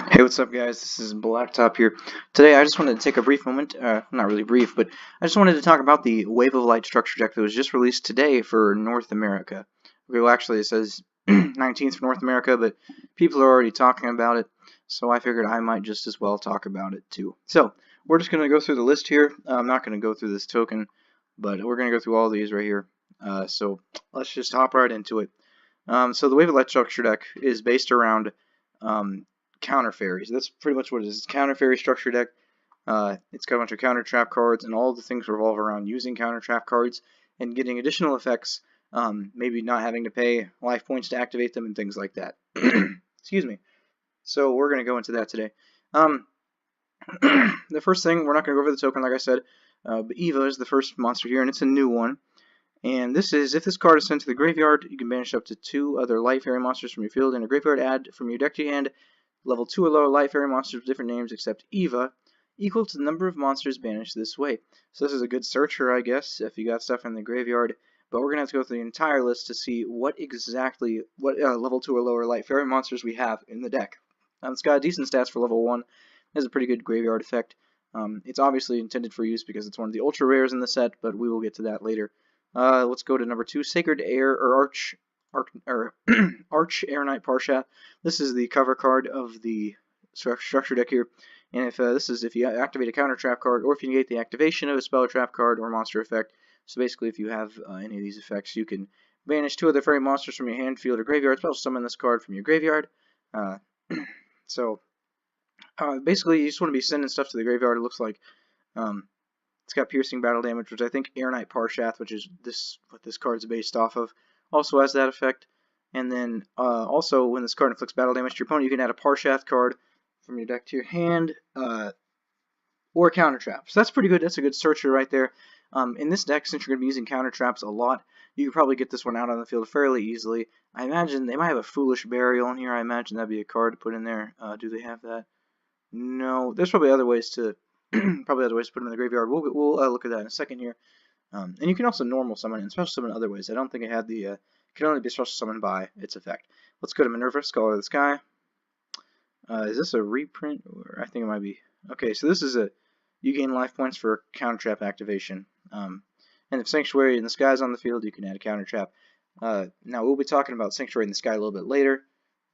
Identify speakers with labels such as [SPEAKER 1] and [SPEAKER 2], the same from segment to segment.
[SPEAKER 1] Hey, what's up, guys? This is Blacktop here. Today, I just wanted to take a brief moment, not really brief, but I just wanted to talk about the Wave of Light structure deck that was just released today for North America. Okay, well, actually, it says 19th for North America, but people are already talking about it, so I figured I might just as well talk about it too. So, we're just going to go through the list here. I'm not going to go through this token, but we're going to go through all these right here. So, let's just hop right into it. So, the Wave of Light structure deck is based around counter fairies. That's pretty much what it is. It's a counter fairy structure deck. It's got a bunch of counter trap cards, and all the things revolve around using counter trap cards and getting additional effects. Maybe not having to pay life points to activate them and things like that. Excuse me. So we're going to go into that today. The first thing, we're not going to go over the token, like I said, but Eva is the first monster here, and it's a new one. And this is, if this card is sent to the graveyard, you can banish up to 2 other light fairy monsters from your field in a graveyard, add from your deck to your hand level 2 or lower light fairy monsters with different names except Eva, equal to the number of monsters banished this way. So this is a good searcher, I guess, if you got stuff in the graveyard. But we're going to have to go through the entire list to see what level 2 or lower light fairy monsters we have in the deck. It's got decent stats for level 1. It has a pretty good graveyard effect. It's obviously intended for use because it's one of the ultra rares in the set, but we will get to that later. Let's go to number 2, Sacred Air or Arch Air Knight Parshath. This is the cover card of the structure deck here, and if you activate a counter trap card, or if you negate the activation of a spell or trap card or monster effect. So basically, if you have any of these effects, you can banish 2 other fairy monsters from your hand, field, or graveyard. Special summon this card from your graveyard. Basically, you just want to be sending stuff to the graveyard. It looks like. It's got piercing battle damage, which I think Air Knight Parshath, which is what this card is based off of, also has that effect. And then also, when this card inflicts battle damage to your opponent, you can add a Parshath card from your deck to your hand, or counter trap. So that's pretty good. That's a good searcher right there. In this deck, since you're going to be using counter traps a lot, you can probably get this one out on the field fairly easily. I imagine they might have a Foolish Burial in here. I imagine that'd be a card to put in there. Do they have that? No. There's probably other ways to put them in the graveyard. We'll look at that in a second here. And you can also normal summon and special summon other ways. I don't think it had the it can only be special summoned by its effect. Let's go to Minerva, Scholar of the Sky. Is this a reprint? Or I think it might be. Okay, so this is you gain life points for counter trap activation. And if Sanctuary in the Sky is on the field, you can add a counter trap. Now we'll be talking about Sanctuary in the Sky a little bit later,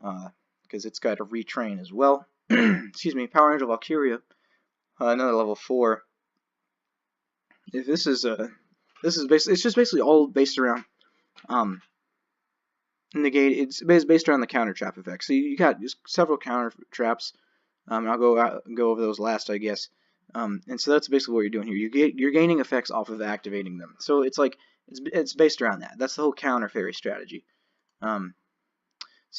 [SPEAKER 1] because it's got a retrain as well. Excuse me, Power Angel Valkyria, another level 4. If this is it's just basically all based around negate. It's based around the counter trap effect. So you got several counter traps. I'll go over those last, I guess. And so that's basically what you're doing here. You're gaining effects off of activating them. So it's like it's based around that. That's the whole counter fairy strategy. So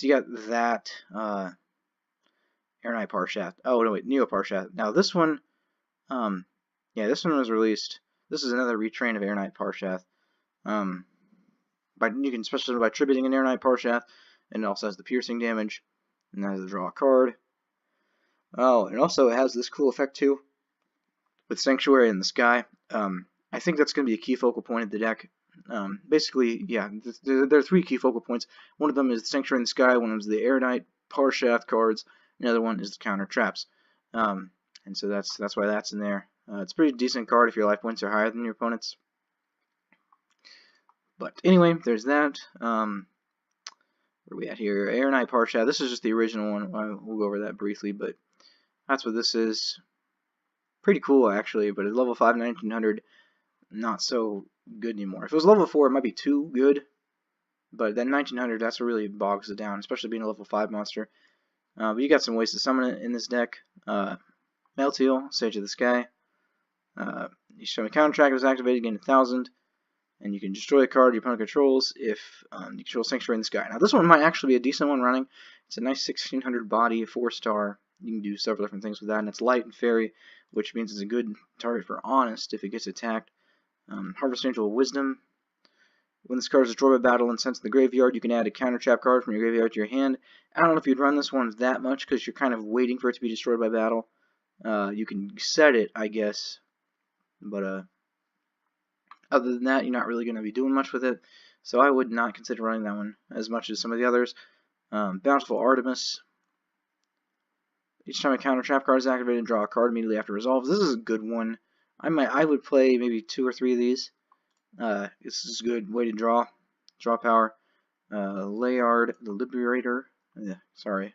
[SPEAKER 1] you got that Air Knight Parshath. Oh no, wait, Neo Parshath. Now this one, yeah, this one was released. This is another retrain of Air Knight Parshath. You can special by tributing an Air Knight Parshath, and it also has the piercing damage, and that has the draw a card. Oh, and also it has this cool effect too, with Sanctuary in the Sky. I think that's going to be a key focal point of the deck. Basically, yeah, there are 3 key focal points. One of them is Sanctuary in the Sky, one of them is the Air Knight Parshath cards, and the other one is the counter traps. And so that's why that's in there. It's a pretty decent card if your life points are higher than your opponent's. But anyway, there's that. Where are we at here? Air Knight Parshath. This is just the original one. We'll go over that briefly, but that's what this is. Pretty cool, actually, but at level 5, 1900, not so good anymore. If it was level 4, it might be too good, but then 1900, that's what really bogs it down, especially being a level 5 monster. But you got some ways to summon it in this deck. Melteal, Sage of the Sky. You show a counter track is activated, gain 1000, and you can destroy a card your opponent controls if you control Sanctuary in the Sky. Now this one might actually be a decent one running. It's a nice 1600 body, 4-star. You can do several different things with that, and it's light and fairy, which means it's a good target for Honest if it gets attacked. Harvest Angel of Wisdom. When this card is destroyed by battle and sent to the graveyard, you can add a counter trap card from your graveyard to your hand. I don't know if you'd run this one that much because you're kind of waiting for it to be destroyed by battle. You can set it, I guess, but other than that, you're not really going to be doing much with it. So I would not consider running that one as much as some of the others. Bountiful Artemis. Each time a counter trap card is activated, draw a card immediately after resolve. This is a good one. I would play maybe 2 or 3 of these. This is a good way to draw power. Layard, the Liberator. Sorry.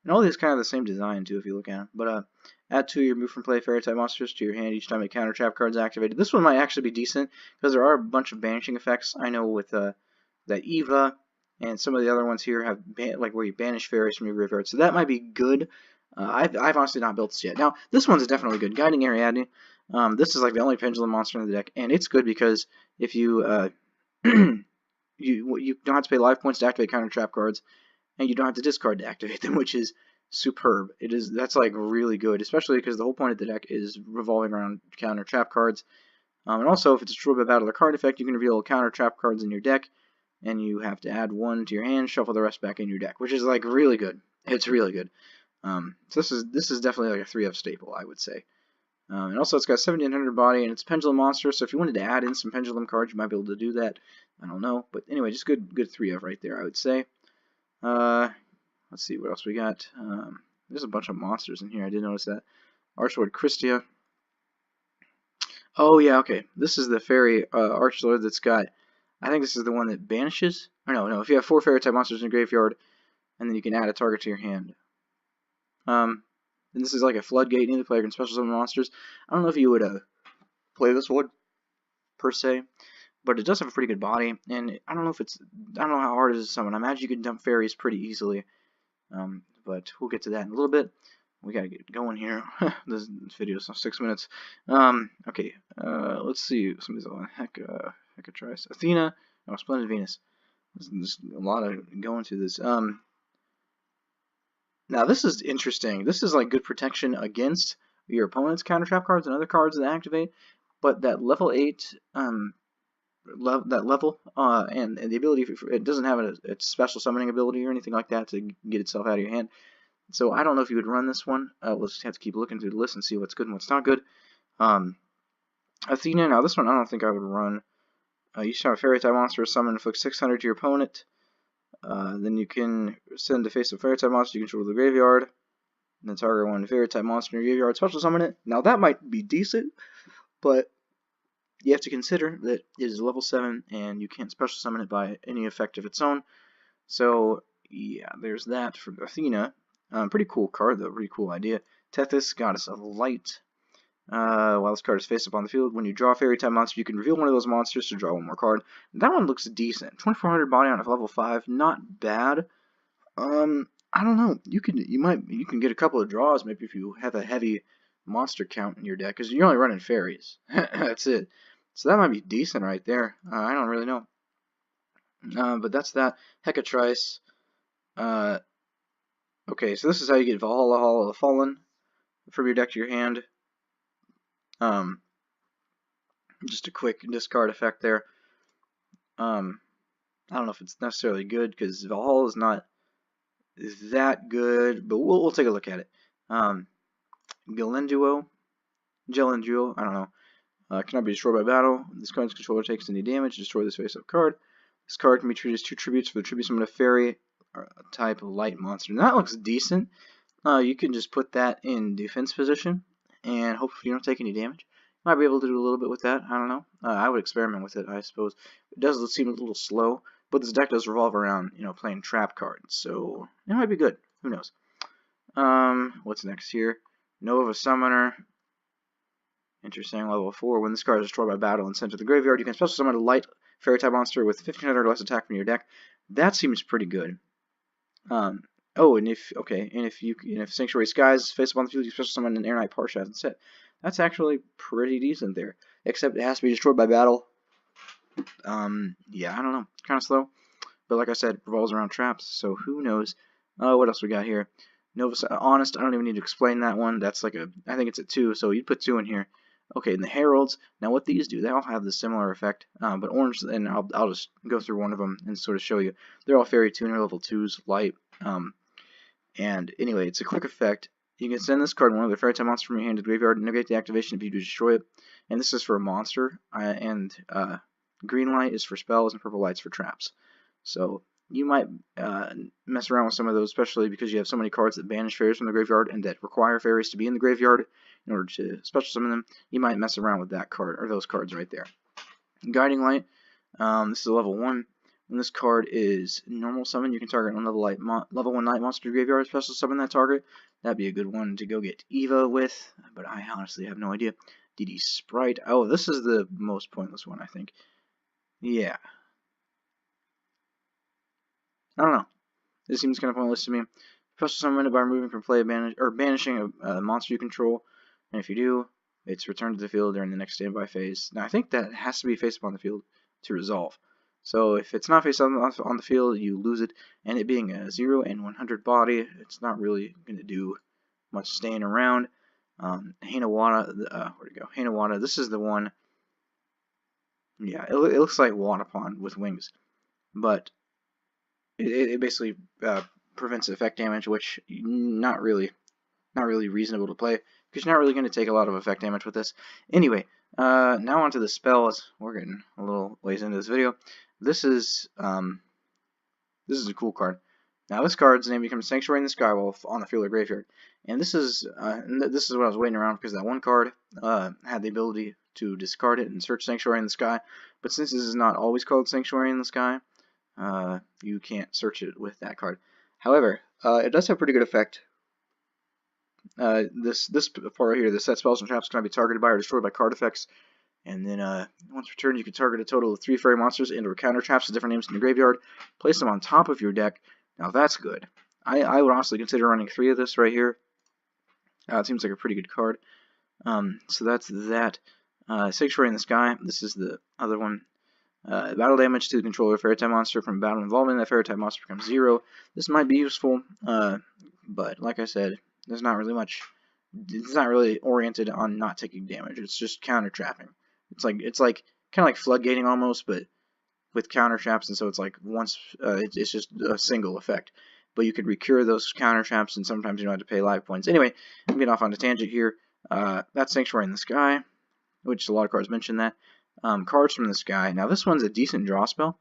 [SPEAKER 1] And all these kind of the same design too, if you look at them. But add 2 of your move from play fairy type monsters to your hand each time a counter trap card is activated. This one might actually be decent because there are a bunch of banishing effects. I know with that Eva and some of the other ones here have like where you banish fairies from your graveyard, so that might be good. I've honestly not built this yet. Now this one's definitely good. Guiding Ariadne. This is like the only pendulum monster in the deck, and it's good because if you you don't have to pay life points to activate counter trap cards, and you don't have to discard to activate them, which is superb. That's like really good, especially because the whole point of the deck is revolving around counter trap cards. And also, if it's destroyed by battle or card effect, you can reveal counter trap cards in your deck, and you have to add 1 to your hand, shuffle the rest back in your deck, which is like really good. It's really good. So this is definitely like a 3F staple, I would say. And also it's got 1700 body, and it's Pendulum Monster, so if you wanted to add in some Pendulum cards, you might be able to do that. I don't know, but anyway, just good 3F right there, I would say. Let's see what else we got. There's a bunch of monsters in here, I did notice that. Archlord Christia. Oh yeah, okay. This is the fairy Archlord that's got, I think this is the one that banishes. Or no, if you have 4 fairy type monsters in your graveyard, and then you can add a target to your hand. And this is like a floodgate, and the player can special summon monsters. I don't know if you would play this one per se, but it does have a pretty good body, and I don't know how hard it is to summon. I imagine you can dump fairies pretty easily, but we'll get to that in a little bit. We gotta get going here. This video is 6 minutes. Okay, let's see. Somebody's on Hecatrice. Athena. No, Splendid Venus. There's a lot of going through this. Now this is interesting. This is like good protection against your opponent's counter trap cards and other cards that activate, but that level 8 and the ability it doesn't have a special summoning ability or anything like that to get itself out of your hand. So I don't know if you would run this one. We'll just have to keep looking through the list and see what's good and what's not good. Athena. Now this one I don't think I would run. You should have a fairy type monster summon, inflict 600 to your opponent. Then you can send a face of fairy type monster you control the graveyard. And then target 1 fairy type monster in your graveyard, special summon it. Now that might be decent, but you have to consider that it is level 7 and you can't special summon it by any effect of its own. So yeah, there's that for Athena. Pretty cool card though, pretty cool idea. Tethys, Goddess of Light. While this card is face up on the field, when you draw a fairy type monster, you can reveal one of those monsters to draw 1 more card. That one looks decent. 2400 body on a level 5, not bad. I don't know. You can get a couple of draws maybe if you have a heavy monster count in your deck, because you're only running fairies. That's it. So that might be decent right there. I don't really know. But that's that. Hecatrice. Okay, so this is how you get Valhalla Hall of the Fallen from your deck to your hand. Just a quick discard effect there. I don't know if it's necessarily good because Valhalla is not that good, but we'll take a look at it. Gelenduo, I don't know. Cannot be destroyed by battle. This card's controller takes any damage. Destroy this face-up card. This card can be treated as 2 tributes for the tribute summon a fairy type light monster. Now that looks decent. You can just put that in defense position, and hopefully you don't take any damage. Might be able to do a little bit with that. I don't know. I would experiment with it, I suppose. It does seem a little slow, but this deck does revolve around, playing trap cards, so it might be good. Who knows? What's next here? Nova Summoner. Interesting. Level 4. When this card is destroyed by battle and sent to the graveyard, you can special summon a light fairy type monster with 1500 or less attack from your deck. That seems pretty good. Oh, and if Sanctuary Skies face up on the field, you special summon an Air Knight Parshat instead. That's actually pretty decent there. Except it has to be destroyed by battle. Yeah, I don't know. Kind of slow. But like I said, it revolves around traps, so who knows. What else we got here? Nova Honest, I don't even need to explain that one. That's like I think it's a 2, so you'd put 2 in here. Okay, and the Heralds. Now what these do, they all have the similar effect. But Orange, and I'll just go through one of them and sort of show you. They're all Fairy Tuner, level 2s, light. And anyway, it's a quick effect. You can send this card one of the fairy type monsters from your hand to the graveyard and negate the activation if you do destroy it. And this is for a monster. Green light is for spells and purple light's for traps. So you might mess around with some of those, especially because you have so many cards that banish fairies from the graveyard and that require fairies to be in the graveyard in order to special summon them. You might mess around with that card, or those cards right there. Guiding Light, this is a level 1. When this card is normal summon, you can target one level 1 night monster graveyard, special summon that target. That'd be a good one to go get Eva with, but I honestly have no idea. DD Sprite. Oh, this is the most pointless one, I think. Yeah. I don't know. This seems kind of pointless to me. Special summon it by removing from play or banishing a monster you control, and if you do, it's returned to the field during the next standby phase. Now, I think that has to be face up on the field to resolve. So if it's not face up on the field, you lose it, and it being a 0 and 100 body, it's not really going to do much staying around. Hanawada, where'd it go? Hanawada, this is the one. Yeah, it looks like Wadapon with wings, but it basically prevents effect damage, which not really reasonable to play, because you're not really going to take a lot of effect damage with this. Anyway, now onto the spells. We're getting a little ways into this video. This is a cool card. Now this card's name becomes Sanctuary in the Sky while on the field or graveyard, and this is what I was waiting around, because that one card had the ability to discard it and search Sanctuary in the Sky, but since this is not always called Sanctuary in the Sky, you can't search it with that card. However, it does have pretty good effect. This part right here, the set spells and traps can be targeted by or destroyed by card effects, and then once returned, you can target a total of 3 fairy monsters and or counter traps with different names in your graveyard. Place them on top of your deck. Now that's good. I would honestly consider running 3 of this right here. It seems like a pretty good card. So that's that. Sanctuary in the Sky. This is the other one. Battle damage to the controller of a fairy type monster from battle involvement. That fairy type monster becomes 0. This might be useful, but like I said, there's not really much. It's not really oriented on not taking damage. It's just counter trapping. It's like kind of like floodgating almost, but with counter traps, and so it's like once it's just a single effect. But you could recur those counter traps, and sometimes you don't have to pay life points. Anyway, I'm getting off on a tangent here. That's Sanctuary in the Sky, which a lot of cards mention that. Cards from the Sky. Now this one's a decent draw spell.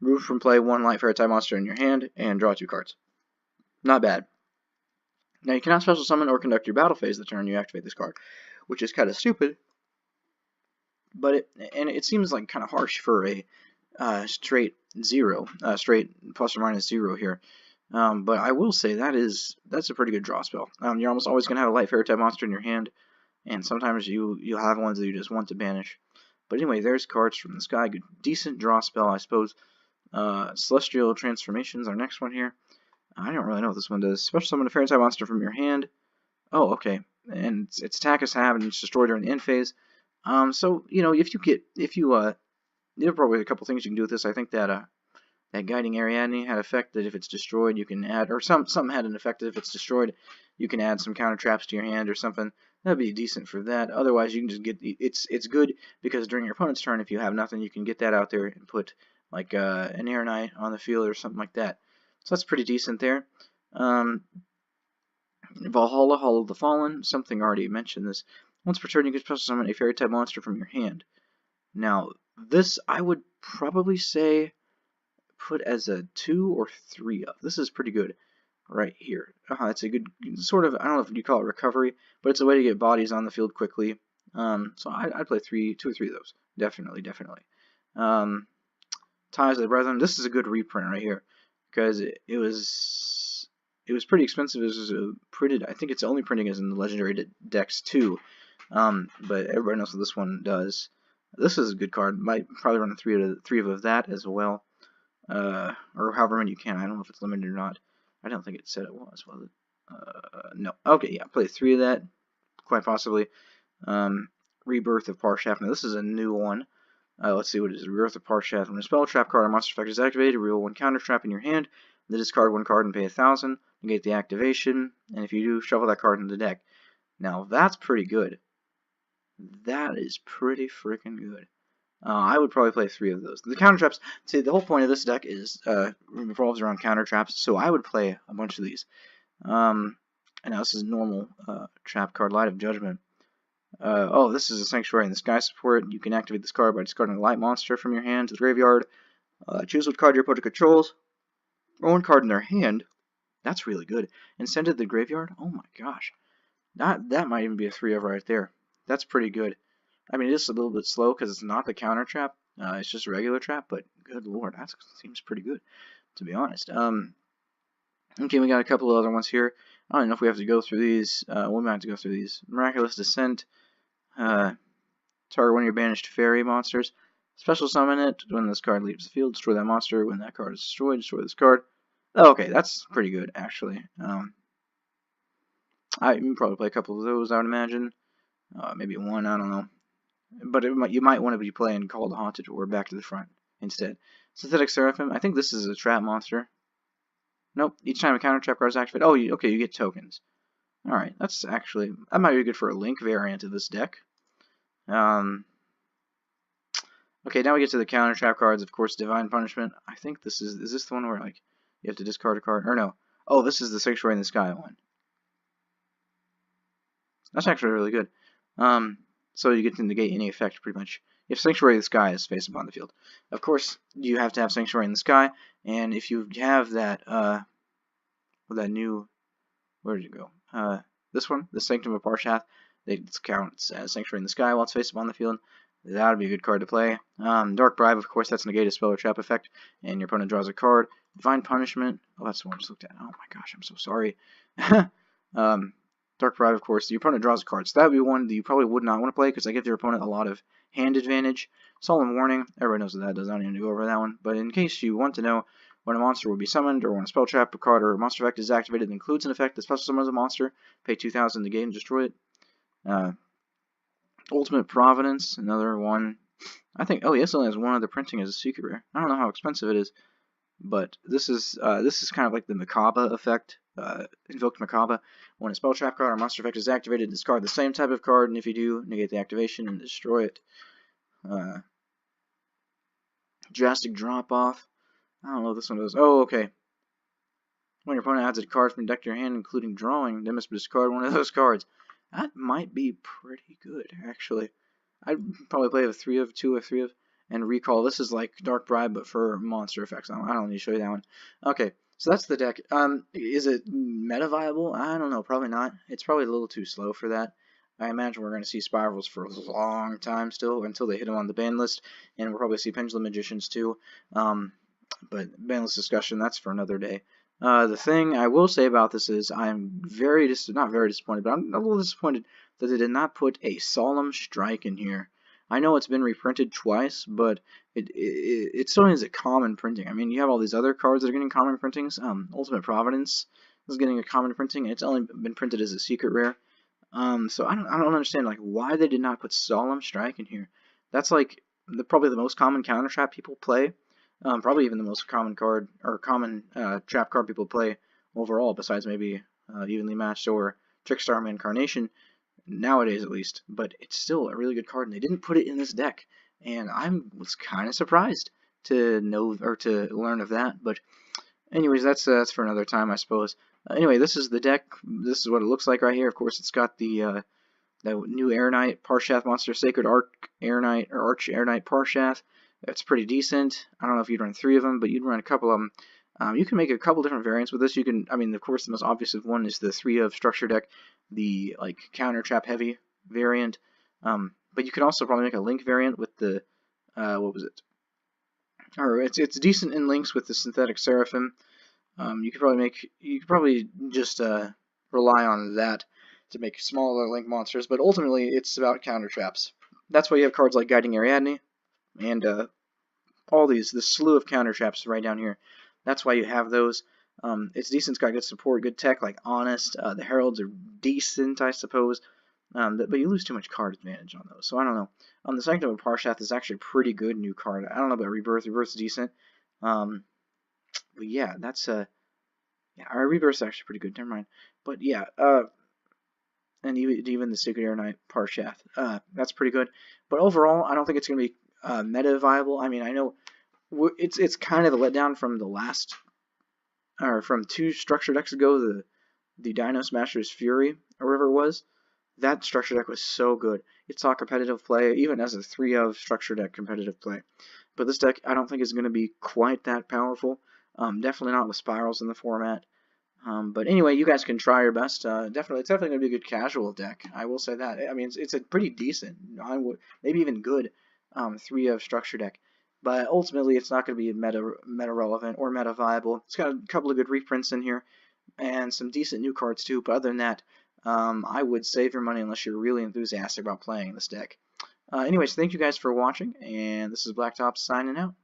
[SPEAKER 1] Remove from play 1 light fairy type monster in your hand and draw 2 cards. Not bad. Now you cannot special summon or conduct your battle phase the turn you activate this card, which is kind of stupid. But it seems like kind of harsh for a straight 0, straight plus or minus 0 here. But I will say that's a pretty good draw spell. You're almost always gonna have a light fairy type monster in your hand, and sometimes you'll have ones that you just want to banish. But anyway, there's cards from the Sky. Good, decent draw spell, I suppose. Celestial Transformations, our next one here. I don't really know what this one does. Special summon a fairy type monster from your hand. Oh, okay. And its attack is halved and it's destroyed during the end phase. So you know, there are probably a couple things you can do with this. I think that that Guiding Ariadne had effect that if it's destroyed you can add, or something had an effect that if it's destroyed you can add some counter traps to your hand or something. That'd be decent for that. Otherwise, you can just get it's good because during your opponent's turn, if you have nothing, you can get that out there and put like an Air Knight on the field or something like that. So that's pretty decent there. Valhalla, Hall of the Fallen. Something already mentioned this. Once per turn, you can special summon a fairy type monster from your hand. Now, this I would probably say put as a 2 or 3 of. This is pretty good right here. It's a good sort of, I don't know if you call it recovery, but it's a way to get bodies on the field quickly. So I'd play 2 or 3 of those. Definitely. Ties of the Brethren. This is a good reprint right here because it was pretty expensive. It was printed. I think its only printing is in the Legendary decks too. But everybody knows what this one does. This is a good card. Might probably run 3 of that as well, or however many you can. I don't know if it's limited or not. I don't think it said it was it? No. Okay, yeah, play 3 of that, quite possibly. Rebirth of Parshaft. Now this is a new one. Let's see what it is. Rebirth of Parshaft. When a spell, trap card, or monster effect is activated, reveal 1 counter trap in your hand. Then discard 1 card and pay 1,000. Negate the activation, and if you do, shuffle that card into the deck. Now that's pretty good. That is pretty freaking good. I would probably play 3 of those. The counter traps. See, the whole point of this deck is revolves around counter traps, so I would play a bunch of these. And now this is normal trap card, Light of Judgment. Oh, this is a Sanctuary in the Sky support. You can activate this card by discarding a light monster from your hand to the graveyard. Choose what card your opponent controls. or one card in their hand. That's really good. And send it to the graveyard? Oh my gosh. That might even be a 3 of right there. That's pretty good. I mean, it is a little bit slow because it's not the counter trap. It's just a regular trap, but good lord, that seems pretty good, to be honest. Okay, we got a couple of other ones here. I don't know if we have to go through these. We might have to go through these. Miraculous Descent. Target one of your banished fairy monsters. Special summon it. When this card leaves the field, destroy that monster. When that card is destroyed, destroy this card. Oh, okay, that's pretty good, actually. I can probably play a couple of those, I would imagine. Maybe one, I don't know. But you might want to be playing Call the Haunted or Back to the Front instead. Synthetic Seraphim. I think this is a trap monster. Nope. Each time a counter trap card is activated. Oh, okay, you get tokens. Alright, that might be good for a Link variant of this deck. Okay, now we get to the counter trap cards. Of course, Divine Punishment. I think is this the one where, like, you have to discard a card? Or no. Oh, this is the Sanctuary in the Sky one. That's actually really good. So you get to negate any effect, pretty much. If Sanctuary in the Sky is face upon the field. Of course, you have to have Sanctuary in the Sky, and if you have that, that new, where did it go? This one, the Sanctum of Parshath, it counts as Sanctuary in the Sky while it's face upon the field. That would be a good card to play. Dark Bribe, of course, that's negate a spell or trap effect, and your opponent draws a card. Divine Punishment, oh, that's the one I just looked at. Oh my gosh, I'm so sorry. Dark Bribe, of course, your opponent draws a card. So that would be one that you probably would not want to play because I give your opponent a lot of hand advantage. Solemn Warning, everybody knows what that does. I don't need to go over that one. But in case you want to know when a monster will be summoned, or when a spell trap, a card, or a monster effect is activated that includes an effect that special summons a monster, pay 2,000 to negate and destroy it. Ultimate Providence, another one. I think, oh, yes, it only has one other printing as a secret rare. I don't know how expensive it is, but this is kind of like the Macabre effect. Invoked Macabre. When a spell trap card or monster effect is activated, discard the same type of card, and if you do, negate the activation and destroy it. Drastic Drop Off. I don't know what this one does. Oh, okay. When your opponent adds a card from your deck to your hand, including drawing, they must discard one of those cards. That might be pretty good, actually. I'd probably play a 3 of, 2 or 3 of, and Recall. This is like Dark Bribe, but for monster effects. I don't need to show you that one. Okay, so that's the deck. Is it meta viable? I don't know. Probably not. It's probably a little too slow for that. I imagine we're going to see Spirals for a long time still, until they hit them on the ban list, and we'll probably see Pendulum Magicians too. But ban list discussion, that's for another day. The thing I will say about this is I'm not very disappointed, but I'm a little disappointed that they did not put a Solemn Strike in here. I know it's been reprinted twice, but it still needs a common printing. I mean, you have all these other cards that are getting common printings. Ultimate Providence is getting a common printing, and it's only been printed as a secret rare. So I don't understand like why they did not put Solemn Strike in here. That's like probably the most common counter trap people play. Probably even the most common card or common trap card people play overall, besides maybe Evenly Matched or Trickstar Incarnation nowadays at least. But it's still a really good card, and they didn't put it in this deck, and I was kind of surprised to know or to learn of that. But anyways, that's for another time, I suppose. Anyway, this is the deck. This is what it looks like right here. Of course, it's got the new Air Knight Parshath monster, Sacred Arch Air Knight or Arch Air Knight Parshath. It's pretty decent. I don't know if you'd run 3 of them, but you'd run a couple of them. You can make a couple different variants with this. You can, I mean, of course, the most obvious one is the 3 of structure deck, the like counter trap heavy variant. But you can also probably make a Link variant with the what was it? Or it's decent in links with the Synthetic Seraphim. You could probably just rely on that to make smaller Link monsters, but ultimately it's about counter traps. That's why you have cards like Guiding Ariadne and all this slew of counter traps right down here. That's why you have those. It's decent. It's got good support, good tech like Honest. The Heralds are decent, I suppose. But you lose too much card advantage on those, so I don't know. The Sanctum of Parshath is actually a pretty good new card. I don't know about Rebirth. Rebirth's decent. But yeah, that's yeah, our Rebirth's actually pretty good. Never mind. But yeah, and even the Sacred Air Knight Parshath, that's pretty good. But overall, I don't think it's going to be meta viable. I mean, I know it's kind of a letdown from the last, or from 2 structure decks ago, the Dino Smashers Fury, or whatever it was. That structure deck was so good. It saw competitive play, even as a 3 of structure deck competitive play. But this deck, I don't think is going to be quite that powerful. Definitely not with spirals in the format. But anyway, you guys can try your best. It's definitely going to be a good casual deck. I will say that. I mean, it's a pretty decent, maybe even good 3 of structure deck. But ultimately, it's not going to be meta relevant or meta viable. It's got a couple of good reprints in here and some decent new cards too. But other than that, I would save your money unless you're really enthusiastic about playing this deck. Anyways, thank you guys for watching, and this is Blacktop signing out.